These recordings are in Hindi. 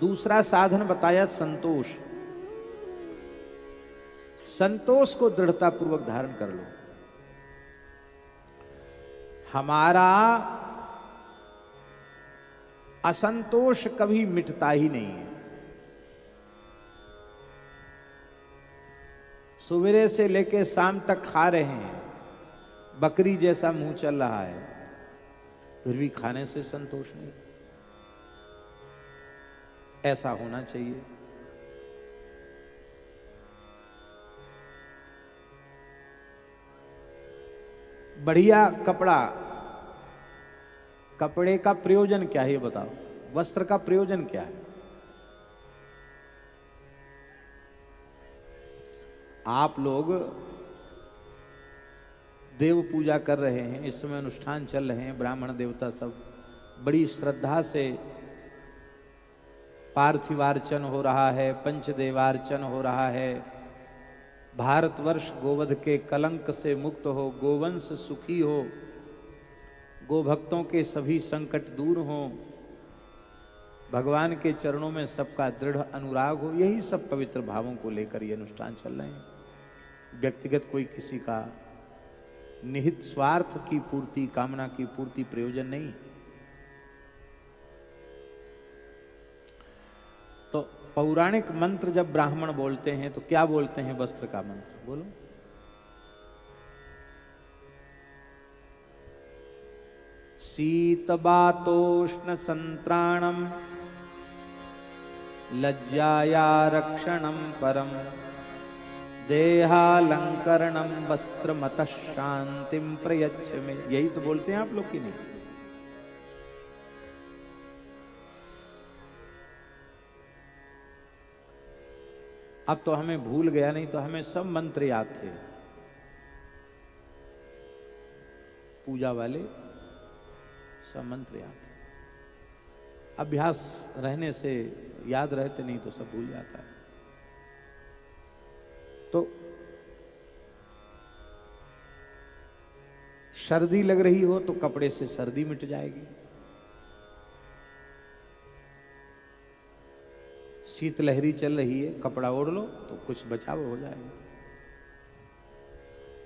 दूसरा साधन बताया संतोष। संतोष को दृढ़ता पूर्वक धारण कर लो। हमारा असंतोष कभी मिटता ही नहीं है। सवेरे से लेकर शाम तक खा रहे हैं, बकरी जैसा मुंह चल रहा है, फिर भी खाने से संतोष नहीं। ऐसा होना चाहिए। बढ़िया कपड़ा, कपड़े का प्रयोजन क्या है ये बताओ। वस्त्र का प्रयोजन क्या है? आप लोग देव पूजा कर रहे हैं, इस समय अनुष्ठान चल रहे हैं, ब्राह्मण देवता सब बड़ी श्रद्धा से पार्थिवार्चन हो रहा है, पंचदेवार्चन हो रहा है। भारतवर्ष गोवध के कलंक से मुक्त हो, गोवंश सुखी हो, गोभक्तों के सभी संकट दूर हो, भगवान के चरणों में सबका दृढ़ अनुराग हो। यही सब पवित्र भावों को लेकर ये अनुष्ठान चल रहे हैं। व्यक्तिगत कोई किसी का निहित स्वार्थ की पूर्ति, कामना की पूर्ति प्रयोजन नहीं। तो पौराणिक मंत्र जब ब्राह्मण बोलते हैं तो क्या बोलते हैं? वस्त्र का मंत्र बोलो। शीतबातोष्ण संत्राणम लज्जाया रक्षणम परम देहालंकरणम वस्त्रमतः शांतिम प्रयच्छ में। यही तो बोलते हैं आप लोग की नहीं? अब तो हमें भूल गया, नहीं तो हमें सब मंत्र याद थे पूजा वाले, सब मंत्र याद थे। अभ्यास रहने से याद रहते, नहीं तो सब भूल जाता है। तो सर्दी लग रही हो तो कपड़े से सर्दी मिट जाएगी। शीतलहरी चल रही है, कपड़ा ओढ़ लो तो कुछ बचाव हो जाएगा।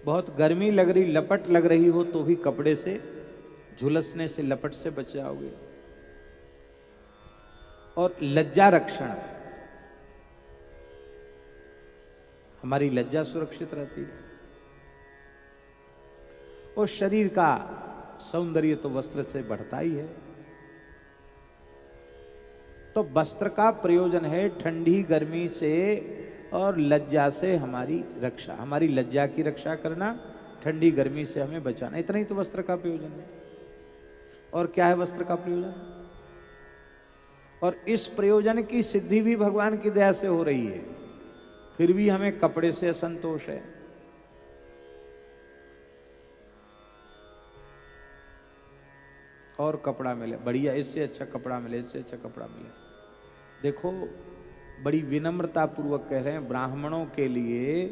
बहुत गर्मी लग रही, लपट लग रही हो तो भी कपड़े से, झुलसने से, लपट से बच जाओगे। और लज्जा रक्षण, हमारी लज्जा सुरक्षित रहती है। और शरीर का सौंदर्य तो वस्त्र से बढ़ता ही है। तो वस्त्र का प्रयोजन है ठंडी गर्मी से और लज्जा से हमारी रक्षा, हमारी लज्जा की रक्षा करना, ठंडी गर्मी से हमें बचाना। इतना ही तो वस्त्र का प्रयोजन है। और क्या है वस्त्र का प्रयोजन? और इस प्रयोजन की सिद्धि भी भगवान की दया से हो रही है, फिर भी हमें कपड़े से असंतोष है। और कपड़ा मिले बढ़िया, इससे अच्छा कपड़ा मिले, इससे अच्छा कपड़ा मिले। देखो, बड़ी विनम्रता पूर्वक कह रहे हैं, ब्राह्मणों के लिए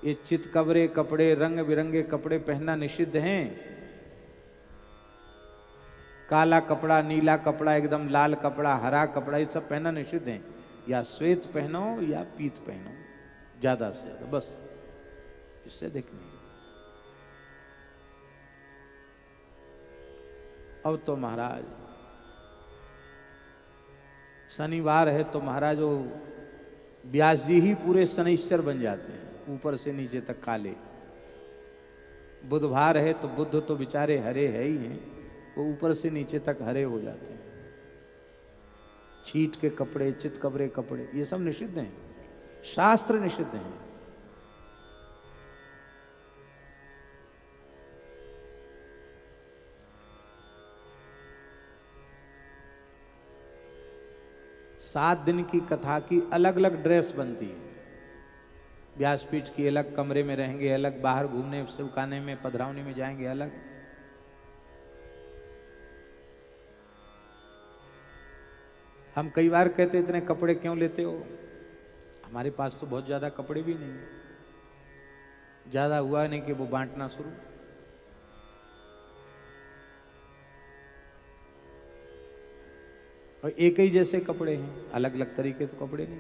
ये चितकबरे कपड़े, रंग बिरंगे कपड़े पहनना निषिद्ध हैं। काला कपड़ा, नीला कपड़ा, एकदम लाल कपड़ा, हरा कपड़ा, ये सब पहनना निषिद्ध है। या श्वेत पहनो या पीत पहनो, ज्यादा से ज्यादा, बस इससे देखने। अब तो महाराज शनिवार है तो महाराज वो व्यास जी ही पूरे शनिश्चर बन जाते हैं, ऊपर से नीचे तक काले। बुधवार है तो बुध तो बेचारे हरे है ही हैं, वो ऊपर से नीचे तक हरे हो जाते हैं। छीट के कपड़े, चितकबरे कपड़े, ये सब निषिद्ध हैं, शास्त्र निषिद्ध हैं। सात दिन की कथा की अलग अलग ड्रेस बनती है। व्यासपीठ की अलग, कमरे में रहेंगे अलग, बाहर घूमने शिवकाने में, पधरावनी में जाएंगे अलग। हम कई बार कहते इतने कपड़े क्यों लेते हो? हमारे पास तो बहुत ज्यादा कपड़े भी नहीं, ज्यादा हुआ नहीं कि वो बांटना शुरू। और एक ही जैसे कपड़े हैं, अलग अलग तरीके तो कपड़े नहीं।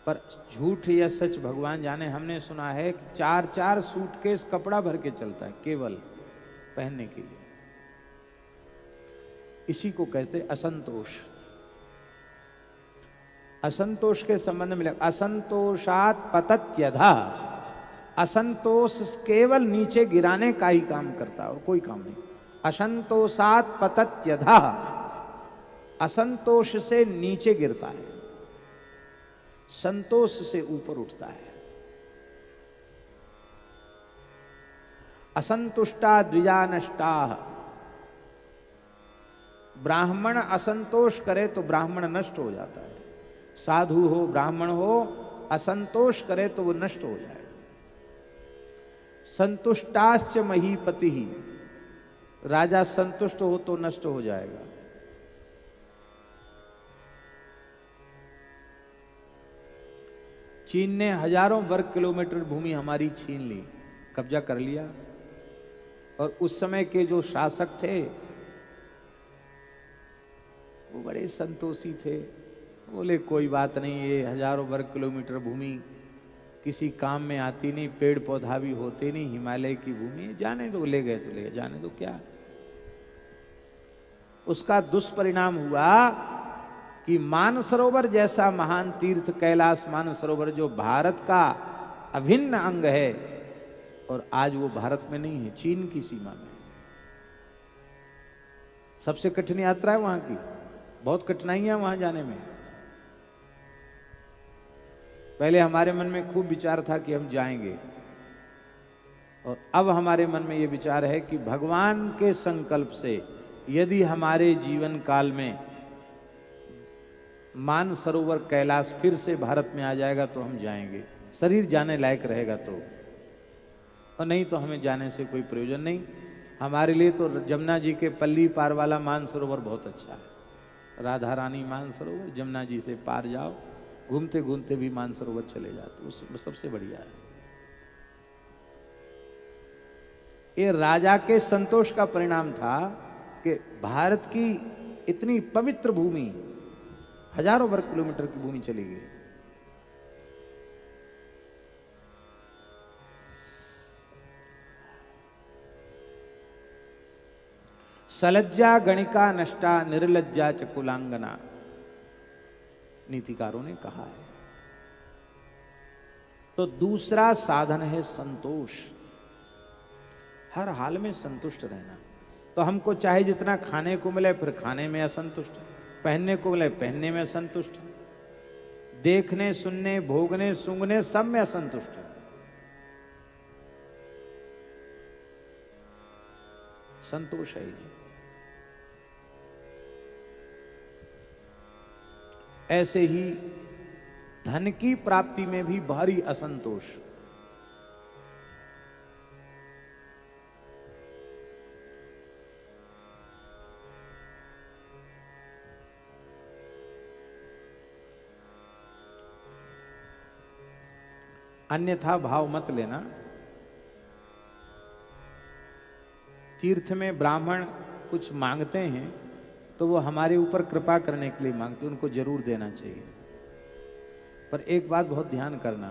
पर झूठ या सच भगवान जाने, हमने सुना है कि 4-4 सूटकेस कपड़ा भर के चलता है केवल पहनने के लिए। इसी को कहते असंतोष। असंतोष के संबंध में असंतोषात पतत्यधा, असंतोष केवल नीचे गिराने का ही काम करता है और कोई काम नहीं। असंतोषात पतत्यधा, असंतोष से नीचे गिरता है, संतोष से ऊपर उठता है। असंतुष्टा द्विजा नष्टा, ब्राह्मण असंतोष करे तो ब्राह्मण नष्ट हो जाता है। साधु हो ब्राह्मण हो, असंतोष करे तो वो नष्ट हो जाए। संतुष्टाश्च महीपति, राजा संतुष्ट हो तो नष्ट हो जाएगा। चीन ने हजारों वर्ग किलोमीटर भूमि हमारी छीन ली, कब्जा कर लिया। और उस समय के जो शासक थे वो बड़े संतोषी थे। बोले कोई बात नहीं, ये हजारों वर्ग किलोमीटर भूमि किसी काम में आती नहीं, पेड़ पौधा भी होते नहीं, हिमालय की भूमि, जाने दो, ले गए तो ले गए, जाने दो क्या। उसका दुष्परिणाम हुआ कि मानसरोवर जैसा महान तीर्थ, कैलाश मानसरोवर, जो भारत का अभिन्न अंग है, और आज वो भारत में नहीं है, चीन की सीमा में। सबसे कठिन यात्रा है वहां की, बहुत कठिनाइयां वहां जाने में। पहले हमारे मन में खूब विचार था कि हम जाएंगे, और अब हमारे मन में ये विचार है कि भगवान के संकल्प से यदि हमारे जीवन काल में मानसरोवर कैलाश फिर से भारत में आ जाएगा तो हम जाएंगे, शरीर जाने लायक रहेगा तो, और नहीं तो हमें जाने से कोई प्रयोजन नहीं। हमारे लिए तो जमुना जी के पल्ली पार वाला मानसरोवर बहुत अच्छा है। राधा रानी मानसरोवर, जमुना जी से पार जाओ, घूमते घूमते भी मानसरोवर चले जाते, उस सबसे बढ़िया है। ये राजा के संतोष का परिणाम था कि भारत की इतनी पवित्र भूमि, हजारों वर्ग किलोमीटर की भूमि चली गई। सलज्जा गणिका नष्टा निर्लज्जा चकुलांगना, नीतिकारों ने कहा है। तो दूसरा साधन है संतोष, हर हाल में संतुष्ट रहना। तो हमको चाहे जितना खाने को मिले फिर खाने में असंतुष्ट, पहनने को मिले पहनने में असंतुष्ट, देखने सुनने भोगने सूंघने सब में असंतुष्ट। संतोष है ये। ऐसे ही धन की प्राप्ति में भी भारी असंतोष। अन्यथा भाव मत लेना। तीर्थ में ब्राह्मण कुछ मांगते हैं तो वो हमारे ऊपर कृपा करने के लिए मांगते, उनको जरूर देना चाहिए। पर एक बात बहुत ध्यान करना,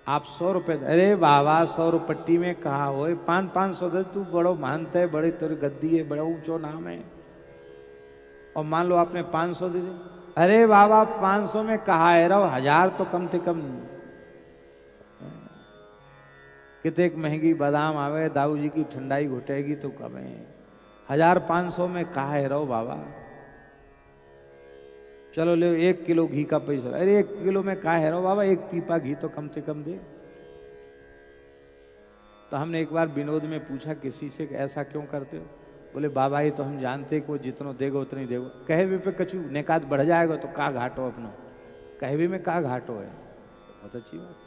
आप 100 रुपए, अरे बाबा 100 रुपट्टी में कहा हो, 500 दे, तू बड़ो मानता है, बड़े तेरी गद्दी है, बड़ा ऊंचो नाम है। और मान लो आपने 500 दे दी, अरे बाबा 500 में कहा है, रहो 1000 तो कम से कम। कितने महंगी बादाम आवे, दाऊ जी की ठंडाई घुटेगी तो कम है, 1500 में कहा है, रहो बाबा। चलो ले 1 किलो घी का पैसा, अरे 1 किलो में कहा है, रहो बाबा, 1 पीपा घी तो कम से कम दे। तो हमने एक बार विनोद में पूछा किसी से, ऐसा क्यों करते हो? बोले बाबा ये तो हम जानते कि वो जितना देगो उतनी देगो, कहवे पे कछु नेकात बढ़ जाएगा तो का घाटो अपनो, कहवे में का घाटो है। बहुत अच्छी बात।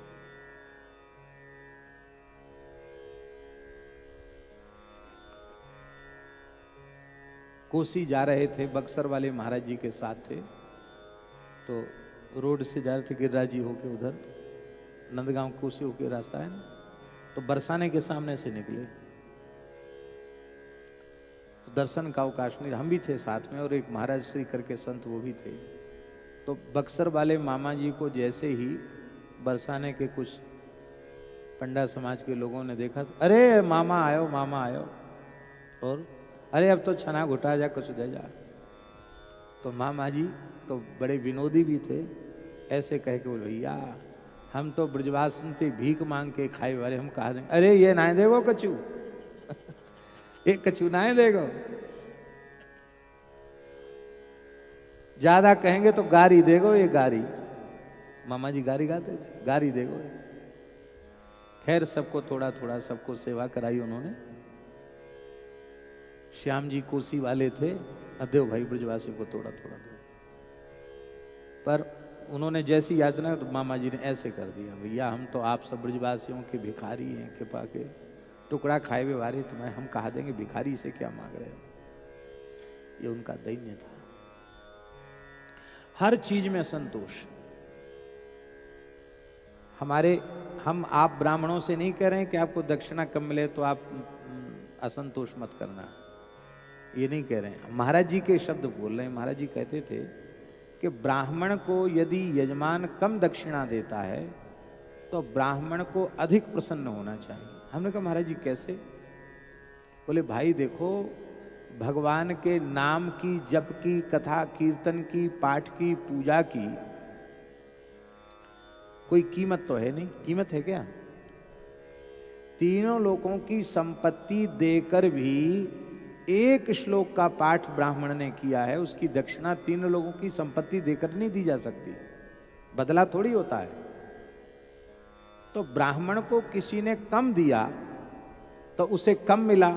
कोसी जा रहे थे, बक्सर वाले महाराज जी के साथ थे, तो रोड से जा रहे थे गिरिराज जी होके, उधर नंदगांव कोसी होके रास्ता है ना, तो बरसाने के सामने से निकले। तो दर्शन का अवकाश नहीं, हम भी थे साथ में और एक महाराज श्री करके संत वो भी थे। तो बक्सर वाले मामा जी को जैसे ही बरसाने के कुछ पंडा समाज के लोगों ने देखा तो अरे मामा आयो, मामा आयो, और अरे अब तो छना घुटा जा, कुछ दे जा। तो मामा जी तो बड़े विनोदी भी थे, ऐसे कह के बोले भैया हम तो ब्रजवासन थे, भीख मांग के खाए वाले, हम कहा दें अरे ये ना देगो कचू एक कचू ना देगो, ज्यादा कहेंगे तो गारी देगो, ये गारी। मामा जी गारी गाते थे, गारी देगो। खैर सबको थोड़ा थोड़ा सबको सेवा कराई उन्होंने। श्याम जी कोसी वाले थे, अदेव भाई ब्रजवासी को थोड़ा थोड़ा दो, पर उन्होंने जैसी याचना तो मामा जी ने ऐसे कर दिया, भैया हम तो आप सब ब्रजवासियों के भिखारी हैं, कृपा के टुकड़ा खाए हुए वारे तुम्हें हम कहा देंगे, भिखारी से क्या मांग रहे हो। ये उनका दैन्य था, हर चीज में संतोष। हम आप ब्राह्मणों से नहीं कह रहे हैं कि आपको दक्षिणा कम मिले तो आप असंतोष मत करना, ये नहीं कह रहे हैं। महाराज जी के शब्द बोल रहे हैं। महाराज जी कहते थे कि ब्राह्मण को यदि यजमान कम दक्षिणा देता है तो ब्राह्मण को अधिक प्रसन्न होना चाहिए। हमने कहा महाराज जी कैसे? बोले भाई देखो, भगवान के नाम की, जप की, कथा कीर्तन की, पाठ की, पूजा की कोई कीमत तो है नहीं। कीमत है क्या? तीनों लोगों की संपत्ति देकर भी एक श्लोक का पाठ ब्राह्मण ने किया है, उसकी दक्षिणा तीनों लोगों की संपत्ति देकर नहीं दी जा सकती, बदला थोड़ी होता है। तो ब्राह्मण को किसी ने कम दिया तो उसे कम मिला,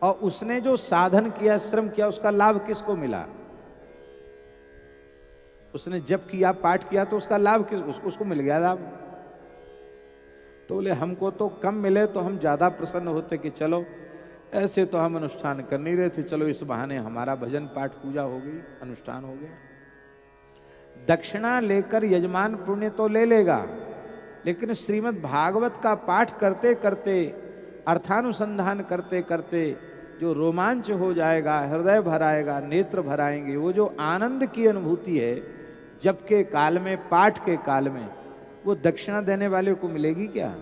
और उसने जो साधन किया, श्रम किया, उसका लाभ किसको मिला? उसने जप किया, पाठ किया तो उसका लाभ उसको मिल गया लाभ। तो बोले हमको तो कम मिले तो हम ज्यादा प्रसन्न होते कि चलो ऐसे तो हम अनुष्ठान कर नहीं रहे थे, चलो इस बहाने हमारा भजन पाठ पूजा हो गई, अनुष्ठान हो गया। दक्षिणा लेकर यजमान पुण्य तो ले लेगा, लेकिन श्रीमद् भागवत का पाठ करते करते, अर्थानुसंधान करते करते जो रोमांच हो जाएगा, हृदय भर आएगा, नेत्र भर आएंगे, वो जो आनंद की अनुभूति है जप के काल में, पाठ के काल में, वो दक्षिणा देने वाले को मिलेगी क्या?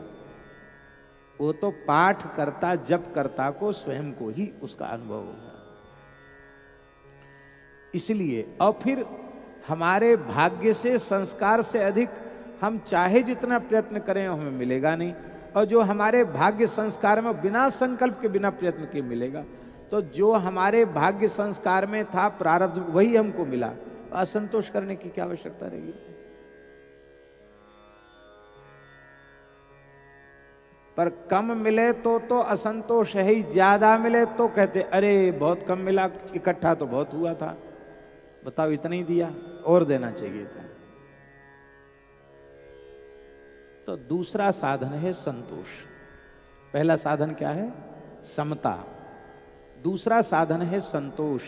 वो तो पाठ करता, जप करता को स्वयं को ही उसका अनुभव होगा। इसलिए और फिर हमारे भाग्य से, संस्कार से अधिक हम चाहे जितना प्रयत्न करें हमें मिलेगा नहीं, और जो हमारे भाग्य संस्कार में बिना संकल्प के, बिना प्रयत्न के मिलेगा। तो जो हमारे भाग्य संस्कार में था प्रारब्ध, वही हमको मिला, असंतोष करने की क्या आवश्यकता रहेगी? पर कम मिले तो असंतोष है ही, ज्यादा मिले तो कहते अरे बहुत कम मिला, इकट्ठा तो बहुत हुआ था, बताओ इतना ही दिया, और देना चाहिए था। तो दूसरा साधन है संतोष। पहला साधन क्या है? समता। दूसरा साधन है संतोष।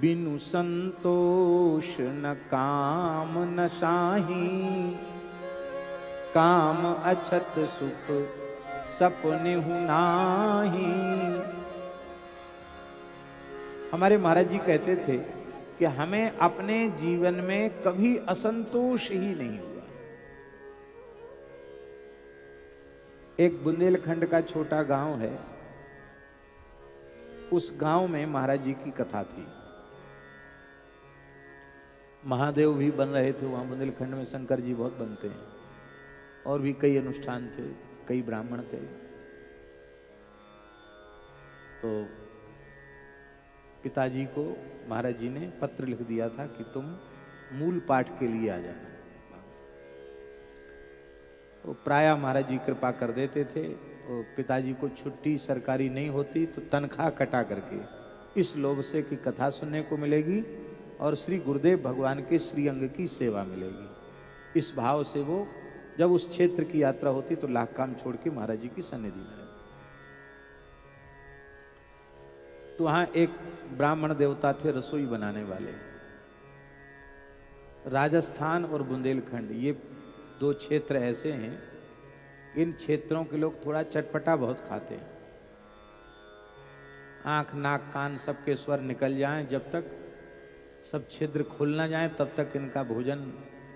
बिनु संतोष न काम न साही, काम अछत सुख सपने नाही। हमारे महाराज जी कहते थे कि हमें अपने जीवन में कभी असंतोष ही नहीं हुआ। एक बुंदेलखंड का छोटा गांव है, उस गांव में महाराज जी की कथा थी। महादेव भी बन रहे थे वहां बुंदेलखंड में, शंकर जी बहुत बनते हैं, और भी कई अनुष्ठान थे, कई ब्राह्मण थे। तो पिताजी को महाराज जी ने पत्र लिख दिया था कि तुम मूल पाठ के लिए आ जाना। तो प्रायः महाराज जी कृपा कर देते थे, और पिताजी को छुट्टी सरकारी नहीं होती तो तनख्वाह कटा करके, इस लोभ से कि कथा सुनने को मिलेगी और श्री गुरुदेव भगवान के श्री अंग की सेवा मिलेगी, इस भाव से वो जब उस क्षेत्र की यात्रा होती तो लाख काम छोड़ के महाराज जी की सन्निधि में रहते। तो वहां एक ब्राह्मण देवता थे, रसोई बनाने वाले। राजस्थान और बुंदेलखंड ये दो क्षेत्र ऐसे हैं, इन क्षेत्रों के लोग थोड़ा चटपटा बहुत खाते हैं। आंख नाक कान सबके स्वर निकल जाएं, जब तक सब छिद्र खुल ना जाए तब तक इनका भोजन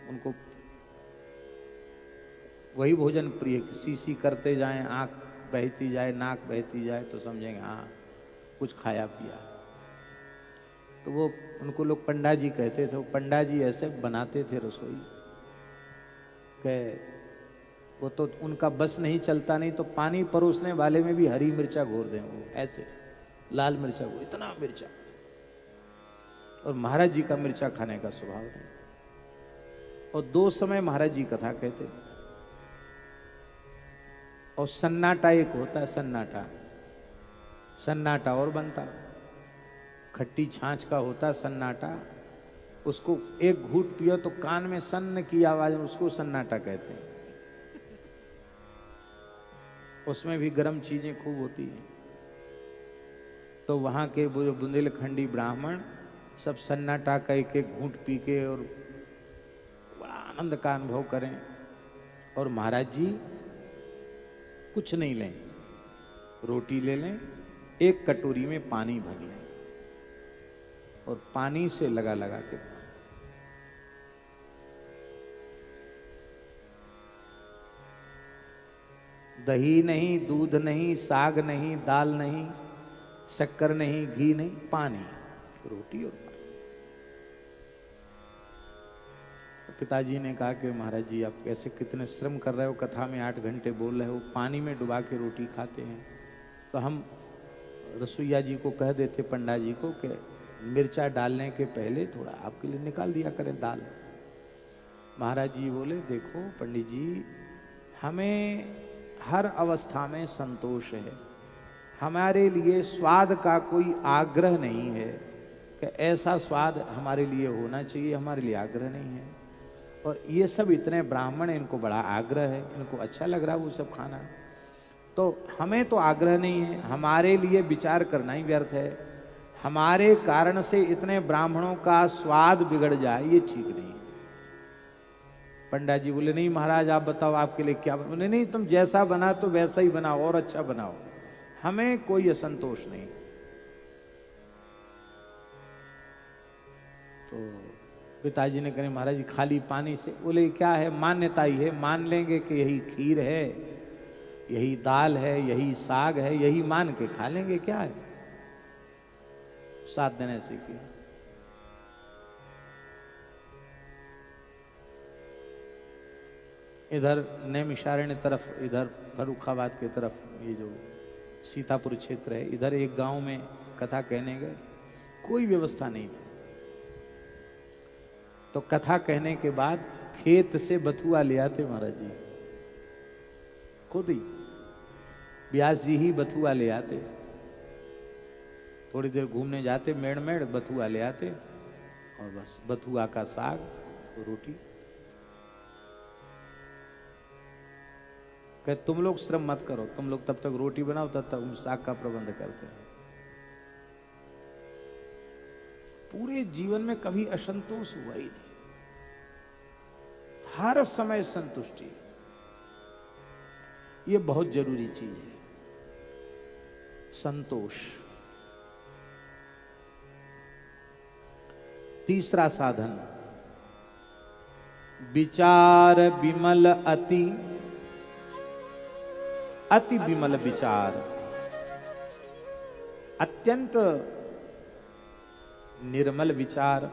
उनको वही भोजन प्रिय। सी करते जाएं, आंख बहती जाए, नाक बहती जाए तो समझेंगे हाँ कुछ खाया पिया। तो वो उनको लोग पंडा जी कहते थे। वो पंडा जी ऐसे बनाते थे रसोई के वो तो उनका बस नहीं चलता, नहीं तो पानी परोसने वाले में भी हरी मिर्चा घोर दें वो ऐसे, लाल मिर्चा घोर, इतना मिर्चा। और महाराज जी का मिर्चा खाने का स्वभाव नहीं। और 2 समय महाराज जी कथा कहते। और सन्नाटा एक होता है, सन्नाटा, सन्नाटा और बनता, खट्टी छाछ का होता सन्नाटा, उसको एक घूंट पियो तो कान में सन्न की आवाज, उसको सन्नाटा कहते हैं। उसमें भी गर्म चीजें खूब होती हैं। तो वहां के बुंदेलखंडी ब्राह्मण सब सन्नाटा का एक एक घूंट पी के और बड़ा आनंद का अनुभव करें। और महाराज जी कुछ नहीं लें, रोटी ले लें, एक कटोरी में पानी भर लें और पानी से लगा लगा के, दही नहीं, दूध नहीं, साग नहीं, दाल नहीं, शक्कर नहीं, घी नहीं, पानी, रोटी और पानी। पिताजी ने कहा कि महाराज जी आप कैसे कितने श्रम कर रहे हो, कथा में 8 घंटे बोल रहे हो, पानी में डुबा के रोटी खाते हैं। तो हम रसोईया जी को कह देते, पंडा जी को, कि मिर्चा डालने के पहले थोड़ा आपके लिए निकाल दिया करें दाल। महाराज जी बोले देखो पंडित जी, हमें हर अवस्था में संतोष है, हमारे लिए स्वाद का कोई आग्रह नहीं है कि ऐसा स्वाद हमारे लिए होना चाहिए, हमारे लिए आग्रह नहीं है। और ये सब इतने ब्राह्मण, इनको बड़ा आग्रह है, इनको अच्छा लग रहा है वो सब खाना, तो हमें तो आग्रह नहीं है, हमारे लिए विचार करना ही व्यर्थ है। हमारे कारण से इतने ब्राह्मणों का स्वाद बिगड़ जाए ये ठीक नहीं है। पंडा जी बोले नहीं महाराज आप बताओ आपके लिए क्या। बोले नहीं तुम जैसा बना तो वैसा ही बनाओ और अच्छा बनाओ, हमें कोई असंतोष नहीं। तो पिताजी ने कहा महाराज जी खाली पानी से। बोले क्या है, मान्यता ही है, मान लेंगे कि यही खीर है, यही दाल है, यही साग है, यही मान के खा लेंगे, क्या है। 7 दिन ऐसे किया। इधर नैमिषारण्य तरफ, इधर फर्रुखाबाद की तरफ, ये जो सीतापुर क्षेत्र है, इधर एक गांव में कथा कहने गए, कोई व्यवस्था नहीं थी। तो कथा कहने के बाद खेत से बथुआ ले आते महाराज जी, खुद ही व्यास जी ही बथुआ ले आते। थोड़ी देर घूमने जाते, मेड़ मेड़ बथुआ ले आते और बस बथुआ का साग और रोटी। कहे तुम लोग श्रम मत करो, तुम लोग तब तक रोटी बनाओ, तब तक हम साग का प्रबंध करते हैं। पूरे जीवन में कभी असंतोष हुआ ही नहीं, हर समय संतुष्टि। ये बहुत जरूरी चीज है, संतोष। तीसरा साधन, विचार विमल अति, अति विमल विचार, अत्यंत निर्मल विचार।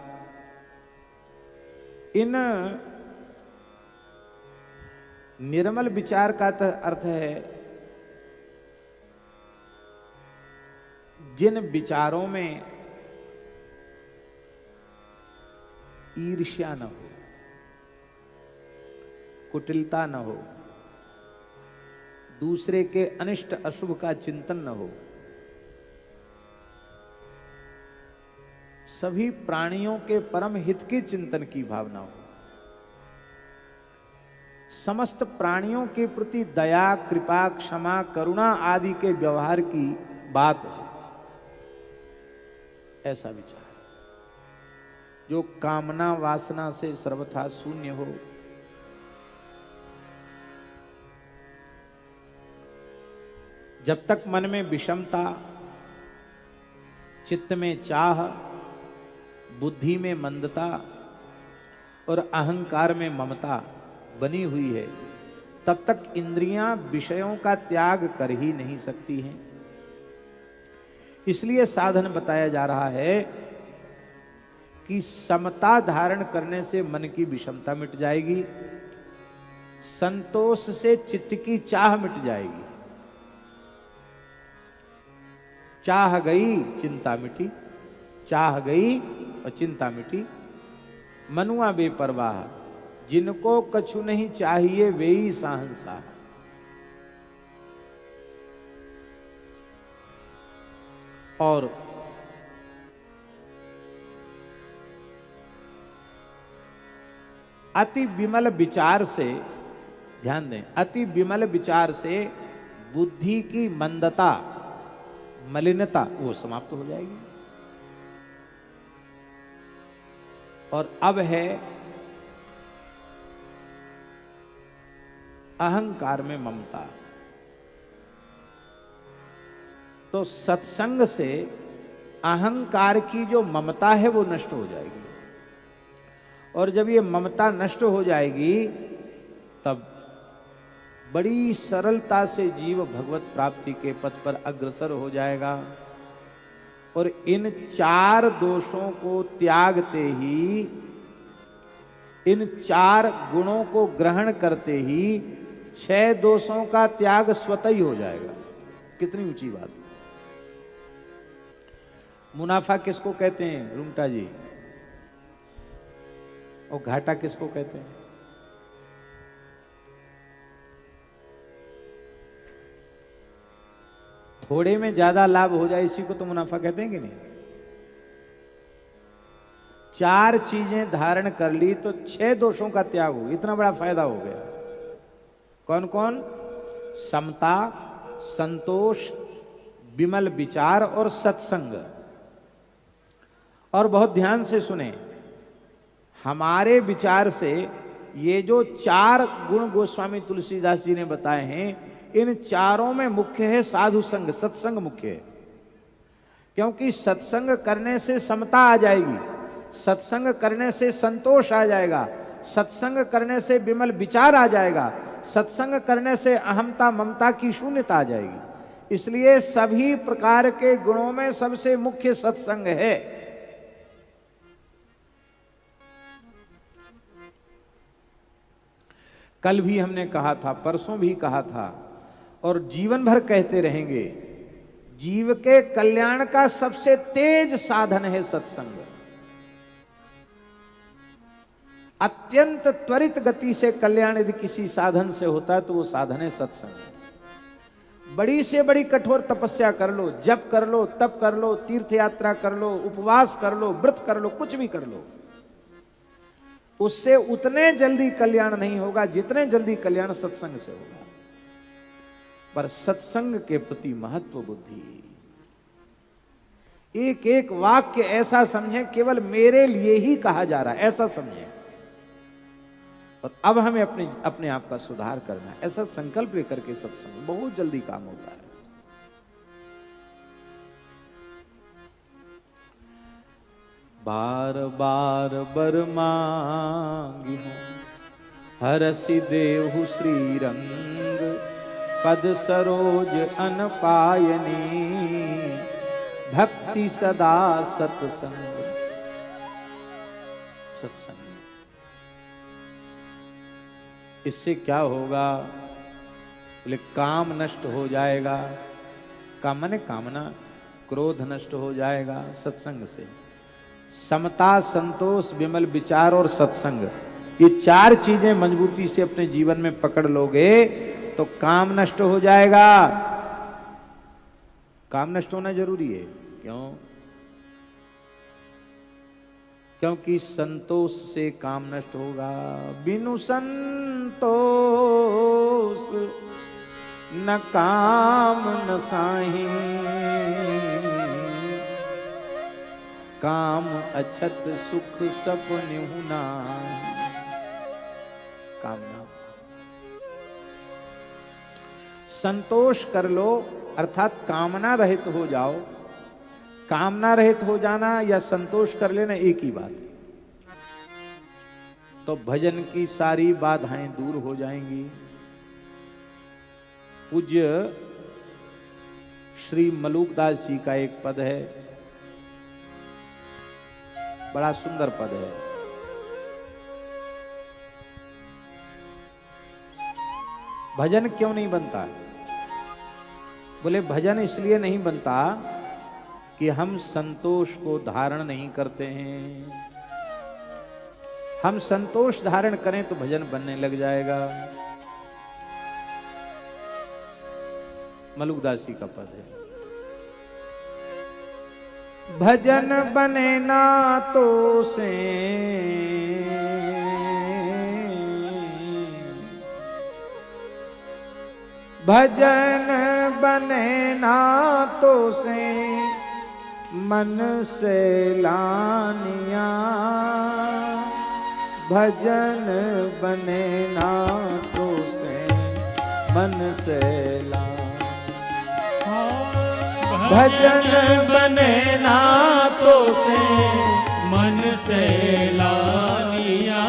इन निर्मल विचार का अर्थ है जिन विचारों में ईर्ष्या न हो, कुटिलता न हो, दूसरे के अनिष्ट अशुभ का चिंतन न हो, सभी प्राणियों के परम हित के चिंतन की भावना हो, समस्त प्राणियों के प्रति दया, कृपा, क्षमा, करुणा आदि के व्यवहार की बात हो, ऐसा विचार जो कामना वासना से सर्वथा शून्य हो। जब तक मन में विषमता, चित्त में चाह, बुद्धि में मंदता और अहंकार में ममता बनी हुई है, तब तक इंद्रियां विषयों का त्याग कर ही नहीं सकती हैं। इसलिए साधन बताया जा रहा है कि समता धारण करने से मन की विषमता मिट जाएगी, संतोष से चित्त की चाह मिट जाएगी। चाह गई चिंता मिटी, चाह गई और चिंता मिटी। मनुआ बेपरवाह, जिनको कछु नहीं चाहिए वे ही साहंसा। और अति विमल विचार से, ध्यान दें, अति विमल विचार से बुद्धि की मंदता, मलिनता वो समाप्त हो जाएगी। और अब है अहंकार में ममता। तो सत्संग से अहंकार की जो ममता है वो नष्ट हो जाएगी। और जब ये ममता नष्ट हो जाएगी तब बड़ी सरलता से जीव भगवत प्राप्ति के पथ पर अग्रसर हो जाएगा। और इन 4 दोषों को त्यागते ही, इन 4 गुणों को ग्रहण करते ही 6 दोषों का त्याग स्वतः ही हो जाएगा। कितनी ऊंची बात। मुनाफा किसको कहते हैं रुंगटा जी? और घाटा किसको कहते हैं? थोड़े में ज्यादा लाभ हो जाए इसी को तो मुनाफा कहते हैं कि नहीं? 4 चीजें धारण कर ली तो 6 दोषों का त्याग हो, इतना बड़ा फायदा हो गया। कौन कौन? समता, संतोष, विमल विचार और सत्संग। और बहुत ध्यान से सुने, हमारे विचार से ये जो 4 गुण गोस्वामी तुलसीदास जी ने बताए हैं, इन 4 में मुख्य है साधु संग, सत्संग मुख्य है। क्योंकि सत्संग करने से समता आ जाएगी, सत्संग करने से संतोष आ जाएगा, सत्संग करने से विमल विचार आ जाएगा, सत्संग करने से अहमता ममता की शून्यता आ जाएगी। इसलिए सभी प्रकार के गुणों में सबसे मुख्य सत्संग है। कल भी हमने कहा था, परसों भी कहा था और जीवन भर कहते रहेंगे, जीव के कल्याण का सबसे तेज साधन है सत्संग। अत्यंत त्वरित गति से कल्याण यदि किसी साधन से होता है तो वो साधन है सत्संग। बड़ी से बड़ी कठोर तपस्या कर लो, जप कर लो, तप कर लो, तीर्थ यात्रा कर लो, उपवास कर लो, व्रत कर लो, कुछ भी कर लो, उससे उतने जल्दी कल्याण नहीं होगा जितने जल्दी कल्याण सत्संग से होगा। पर सत्संग के प्रति महत्व बुद्धि, एक एक वाक्य ऐसा समझे केवल मेरे लिए ही कहा जा रहा है, ऐसा समझे। और अब हमें अपने आप का सुधार करना है, ऐसा संकल्प लेकर के सत्संग बहुत जल्दी काम होता है। बार बार बर मांगी हूं, हरसि देहु श्री रंग, पद सरोज अन पायनी, भक्ति सदा सत्संग। सत्संग इससे क्या होगा? बोले काम नष्ट हो जाएगा। काम माने कामना, क्रोध नष्ट हो जाएगा सत्संग से। समता, संतोष, विमल विचार और सत्संग, ये 4 चीजें मजबूती से अपने जीवन में पकड़ लोगे तो काम नष्ट हो जाएगा। काम नष्ट होना जरूरी है। क्यों? क्योंकि संतोष से काम नष्ट होगा। बिनु संतोष न काम न साही, काम अछत सुख सपने हुना। कामना, संतोष कर लो अर्थात कामना रहित हो जाओ, कामना रहित हो जाना या संतोष कर लेना एक ही बात है। तो भजन की सारी बाधाएं दूर हो जाएंगी। पूज्य श्री मलूकदास जी का एक पद है, बड़ा सुंदर पद है। भजन क्यों नहीं बनता? बोले भजन इसलिए नहीं बनता कि हम संतोष को धारण नहीं करते हैं। हम संतोष धारण करें तो भजन बनने लग जाएगा। मलूकदास जी का पद है, भजन बने ना तो से भजन बने ना तो से मन से लानिया। भजन बने ना तो से मन से लानिया। भजन बने ना तो से मन से लानिया।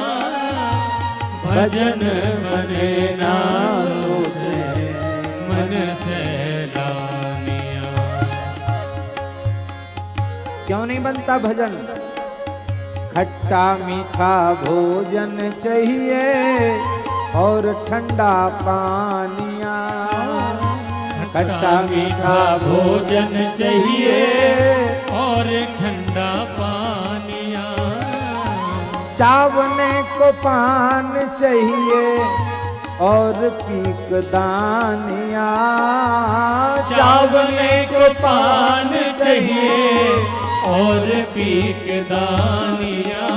भजन बने ना तो से मन से लानिया। क्यों नहीं बनता भजन? खट्टा मीठा भोजन चाहिए और ठंडा पानिया। खट्टा मीठा भोजन चाहिए और ठंडा पानिया। चावने को पान चाहिए और पीक दानिया। चावने को पान चाहिए और पीक दानिया।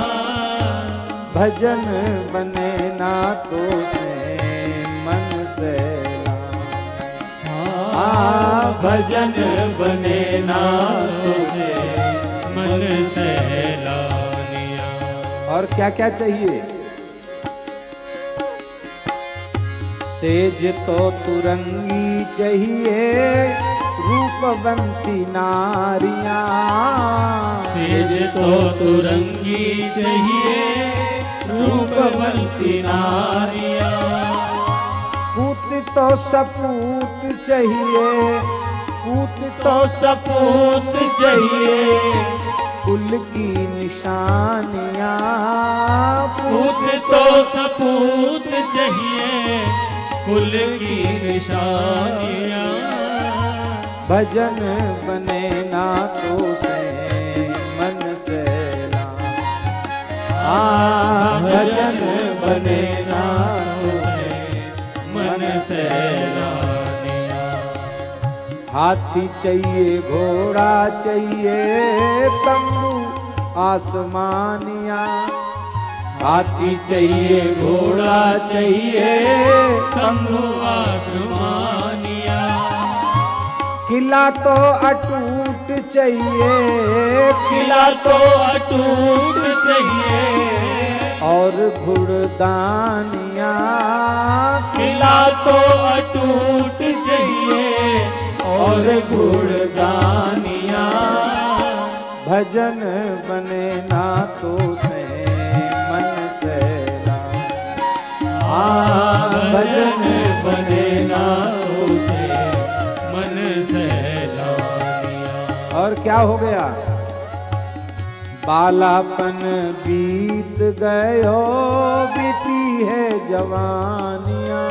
भजन बने ना तो से मन से भजन बने ना तो से मन से लानिया। और क्या क्या चाहिए? सेज तो तुरंगी चाहिए रूपवंती नारियां। सेज तो तुरंगी चाहिए रूपवंती नारियां। पूत तो सपूत चाहिए, पूत तो सपूत चाहिए कुल की निशानियां। पूत तो सपूत चाहिए कुल की निशानियां। भजन बने ना तो से मन से ला। भजन बने ना तो से मन से लानिया। हाथी चाहिए घोड़ा चाहिए तंबू आसमानिया। हाथी चाहिए घोड़ा चाहिए तंबू आसमानिया। किला तो अटूट चाहिए, किला तो अटूट चाहिए और घुड़दानिया। किला तो अटूट चाहिए और घुड़दानिया। भजन बने ना तो से मन से ला। भजन बने ना तो से मन से लानिया। और क्या हो गया? बालापन बीत गयो बीती है जवानियां।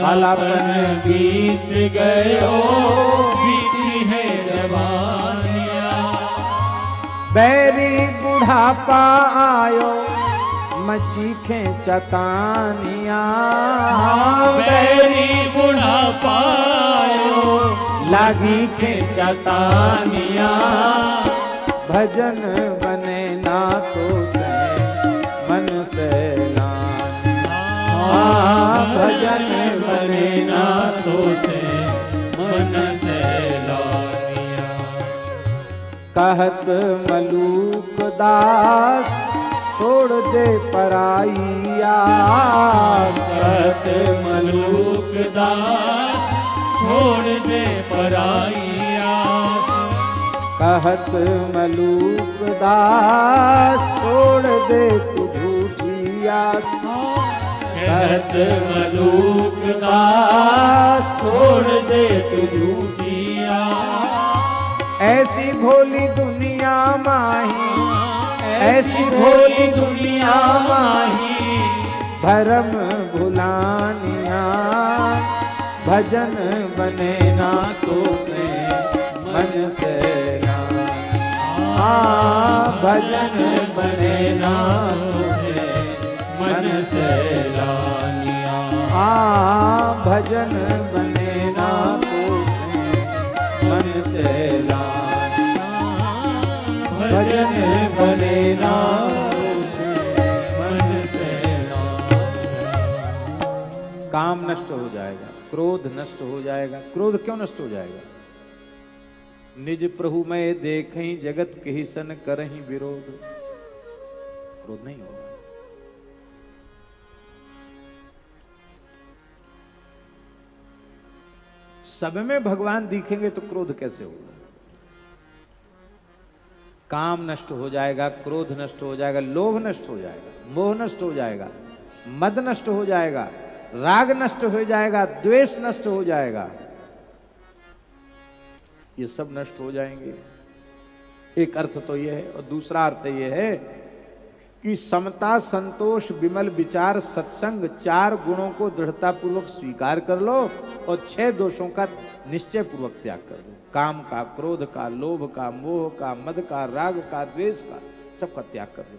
बालापन बीत गयो बीती है जवानिया। बैरी बुढ़ापा आयो मची खेचतानिया। बैरी बुढ़ापा आयो लागी खेचतानिया। भजन बने ना तो से मन से लानिया। भजन बने ना तो से मन से लानिया। कहत मलूक दास छोड़ दे पराई आस। कहत मलूक दास छोड़ दे पराई आस। कहत मलूक दास छोड़ दे तू झूठी आस। कहत मलूक दास छोड़ दे तू झूठी आस। ऐसी भोली दुनिया माही, ऐसी भोली दुनिया माही, भरम भुलानिया भजन बने ना तो से मन से ना। भजन बने ना तो से मन से लानिया। भजन बने ना तो से मन से लानिया। भजन बने ना तो से मन से लानिया। काम नष्ट हो जाएगा, क्रोध नष्ट हो जाएगा। क्रोध क्यों नष्ट हो जाएगा? निज प्रभु में देखहीं जगत के सन करहीं विरोध। क्रोध नहीं होगा। सब में भगवान दिखेंगे तो क्रोध कैसे होगा? काम नष्ट हो जाएगा, क्रोध नष्ट हो जाएगा, लोभ नष्ट हो जाएगा, मोह नष्ट हो जाएगा, मद नष्ट हो जाएगा, राग नष्ट हो जाएगा, द्वेष नष्ट हो जाएगा। ये सब नष्ट हो जाएंगे। एक अर्थ तो यह है, और दूसरा अर्थ यह है कि समता, संतोष, विमल विचार, सत्संग, 4 गुणों को दृढ़ता पूर्वक स्वीकार कर लो और 6 दोषों का निश्चय पूर्वक त्याग कर दो। काम का, क्रोध का, लोभ का, मोह का, मद का, राग का, द्वेष का, सबका त्याग कर दो।